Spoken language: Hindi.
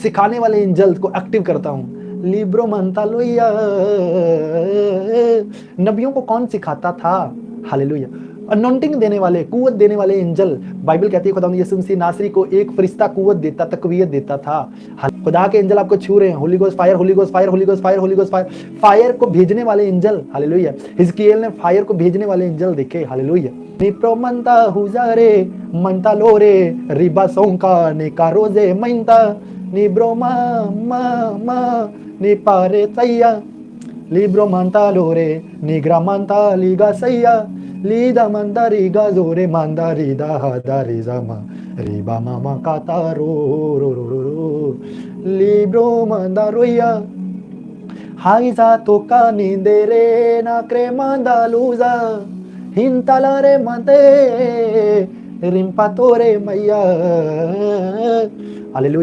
सिखाने वाले एंजल्स को एक्टिव करता हूँ। लिब्रो मनता लोया, नबियों को कौन सिखाता था? हालेलुया। अनॉइंटिंग देने वाले, कुव्वत देने वाले एंजल, बाइबल कहती है खुदावंद यीशु मसीह नासरी को एक फरिश्ता कुव्वत देता, तकवीयत देता था। खुदा के एंजल आपको छू रहे हैं। Holi ghost fire, Holi ghost fire, Holi ghost fire, Holi ghost fire, fire को भेजने वाले एंजल। हालेलुया। हिजकियेल ने फायर को भेजने वाले एंजल देखे। हालेलुया। निप्रो मनता हुजारे मनता लोरे रिबा सोंका ने कारोजे मनता निब्रो मा मा मा नि पारे तैया libro manta lore nigra manta liga saya lida manda riga zore manda rida hada rizama riba mama kata ro ro ro ro ro libro manda roya haiza toka nindere na cremanda luza hintalare mante rimpatore maya. Hallelujah.